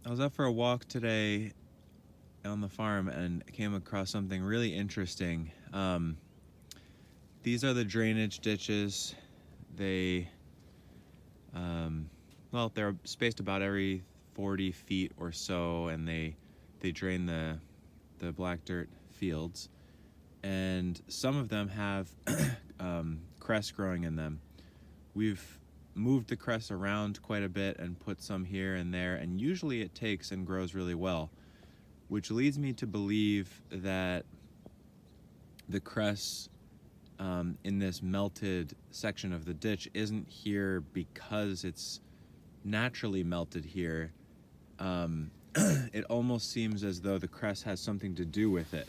I was out for a walk today on the farm and came across something really interesting. These are the drainage ditches. They, they're spaced about every 40 feet or so, and they drain the black dirt fields. And some of them have cress growing in them. We've moved the cress around quite a bit and put some here and there, and usually it takes and grows really well, which leads me to believe that the cress in this melted section of the ditch isn't here because it's naturally melted here. It almost seems as though the cress has something to do with it,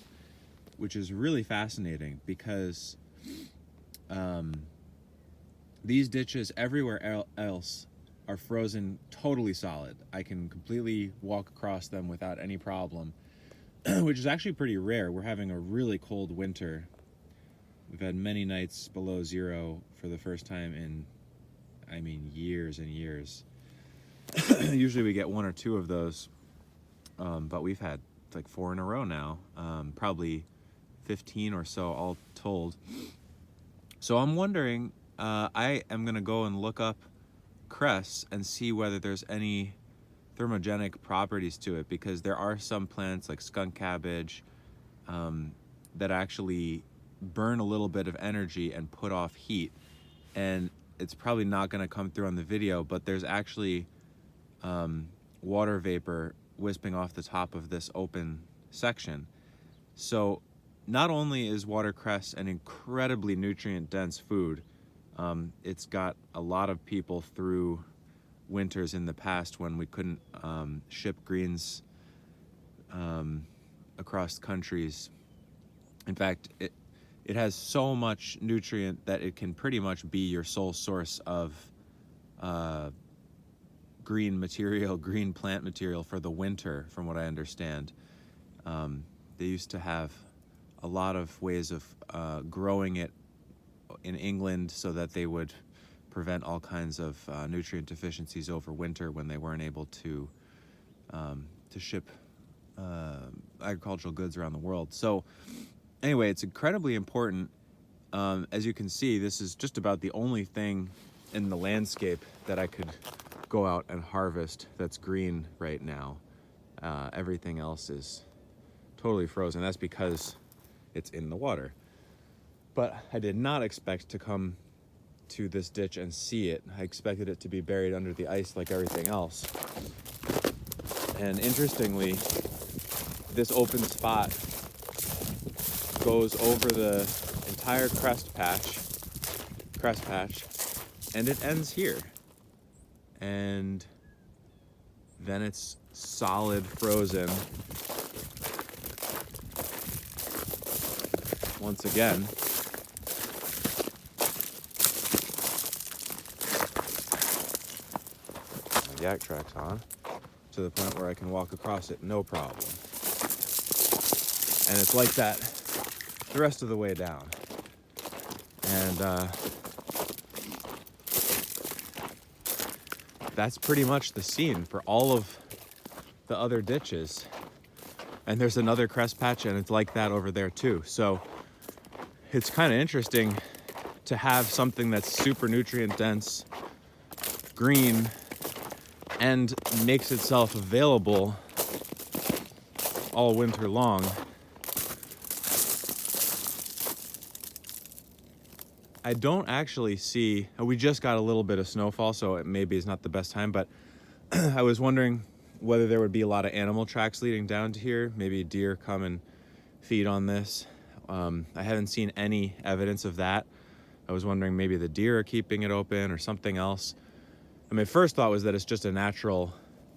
which is really fascinating because these ditches everywhere else are frozen totally solid. I can completely walk across them without any problem, which is actually pretty rare. We're having a really cold winter. We've had many nights below zero for the first time in, years and years. Usually we get one or two of those, but we've had like 4 in a row now, probably 15 or so all told. So I'm wondering, I am going to go and look up cress and see whether there's any thermogenic properties to it, because there are some plants like skunk cabbage that actually burn a little bit of energy and put off heat, and it's probably not going to come through on the video, but there's actually water vapor wisping off the top of this open section. So not only is watercress an incredibly nutrient dense food, it's got a lot of people through winters in the past when we couldn't ship greens across countries. In fact, it has so much nutrient that it can pretty much be your sole source of green plant material for the winter, from what I understand. They used to have a lot of ways of growing it in England so that they would prevent all kinds of nutrient deficiencies over winter when they weren't able to ship agricultural goods around the world. So anyway, it's incredibly important. As you can see, this is just about the only thing in the landscape that I could go out and harvest that's green right now. Everything else is totally frozen. That's because it's in the water. But I did not expect to come to this ditch and see it. I expected it to be buried under the ice like everything else. And interestingly, this open spot goes over the entire cress patch, and it ends here. And then it's solid frozen once again. My yak track's on to the point where I can walk across it no problem. And it's like that the rest of the way down. And that's pretty much the scene for all of the other ditches. And there's another cress patch, and it's like that over there too. So it's kind of interesting to have something that's super nutrient dense, green, and makes itself available all winter long. I don't actually see, we just got a little bit of snowfall, so it maybe is not the best time, but I was wondering whether there would be a lot of animal tracks leading down to here. Maybe deer come and feed on this. I haven't seen any evidence of that. I was wondering maybe the deer are keeping it open or something else. My first thought was that it's just a natural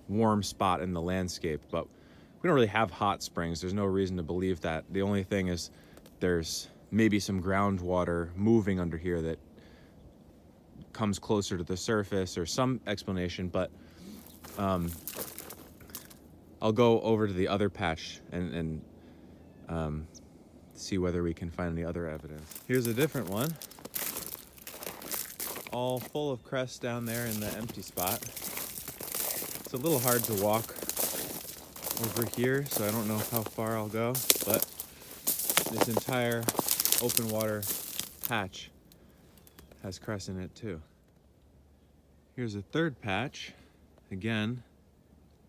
warm spot in the landscape, but we don't really have hot springs. There's no reason to believe that. The only thing is there's maybe some groundwater moving under here that comes closer to the surface or some explanation, but I'll go over to the other patch and see whether we can find any other evidence. Here's a different one, all full of cress down there in the empty spot. It's a little hard to walk over here, so I don't know how far I'll go, but this entire open water patch has cress in it too. Here's a third patch. Again,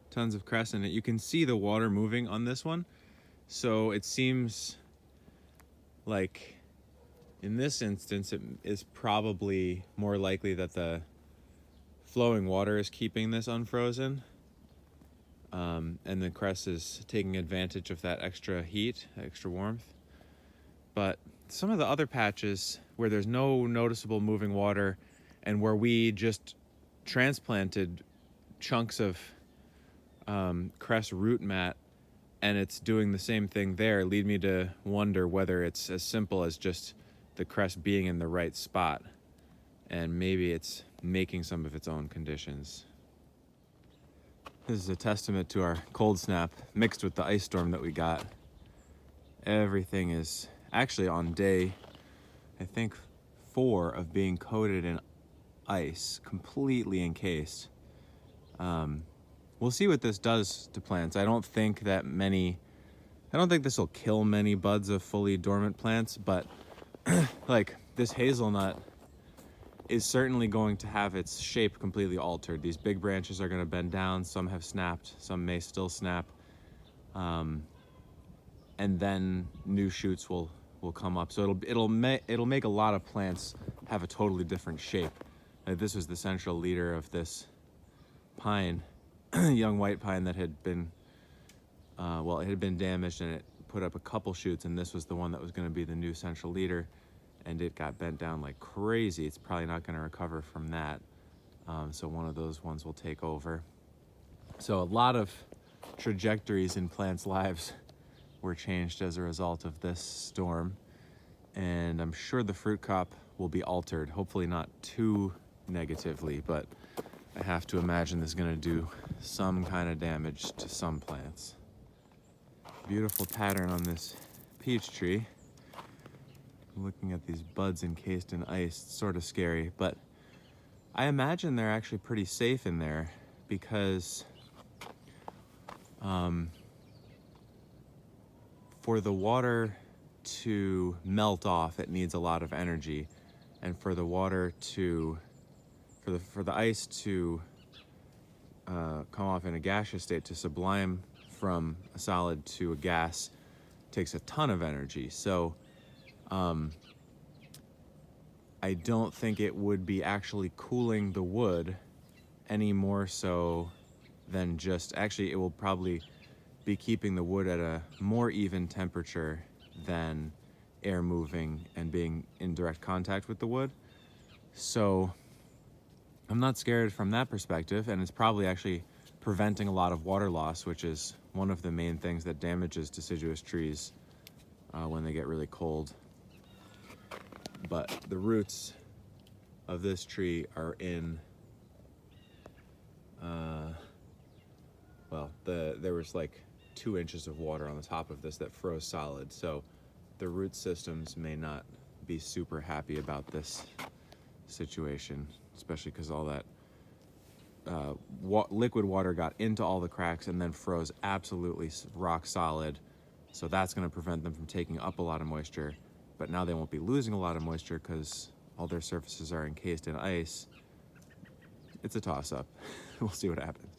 tons of cress in it. You can see the water moving on this one, so it seems like in this instance it is probably more likely that the flowing water is keeping this unfrozen, and the cress is taking advantage of that extra heat, extra warmth. But some of the other patches where there's no noticeable moving water and where we just transplanted chunks of cress root mat and it's doing the same thing there, lead me to wonder whether it's as simple as just the cress being in the right spot, and maybe it's making some of its own conditions. This is a testament to our cold snap mixed with the ice storm that we got. Everything is actually on day, I think, 4 of being coated in ice, completely encased. We'll see what this does to plants. I don't think this will kill many buds of fully dormant plants, but like this hazelnut is certainly going to have its shape completely altered. These big branches are going to bend down. Some have snapped, some may still snap. And then new shoots will come up. So it'll make a lot of plants have a totally different shape. This was the central leader of this pine, young white pine that had been, it had been damaged and it put up a couple shoots, and this was the one that was going to be the new central leader, and it got bent down like crazy. It's probably not going to recover from that. So one of those ones will take over. So a lot of trajectories in plants' lives were changed as a result of this storm, and I'm sure the fruit crop will be altered, hopefully not too negatively, but I have to imagine this is going to do some kind of damage to some plants. Beautiful pattern on this peach tree. Looking at these buds encased in ice, it's sort of scary, but I imagine they're actually pretty safe in there because for the water to melt off, it needs a lot of energy, and for the water to for the ice to come off in a gaseous state, to sublime from a solid to a gas, takes a ton of energy. So I don't think it would be actually cooling the wood any more so than just, actually it will probably be keeping the wood at a more even temperature than air moving and being in direct contact with the wood. So I'm not scared from that perspective, and it's probably actually preventing a lot of water loss, which is one of the main things that damages deciduous trees when they get really cold. But the roots of this tree are in, there was like 2 inches of water on the top of this that froze solid, so the root systems may not be super happy about this situation, especially because all that liquid water got into all the cracks and then froze absolutely rock solid. So that's going to prevent them from taking up a lot of moisture, but now they won't be losing a lot of moisture because all their surfaces are encased in ice. It's a toss-up. We'll see what happens.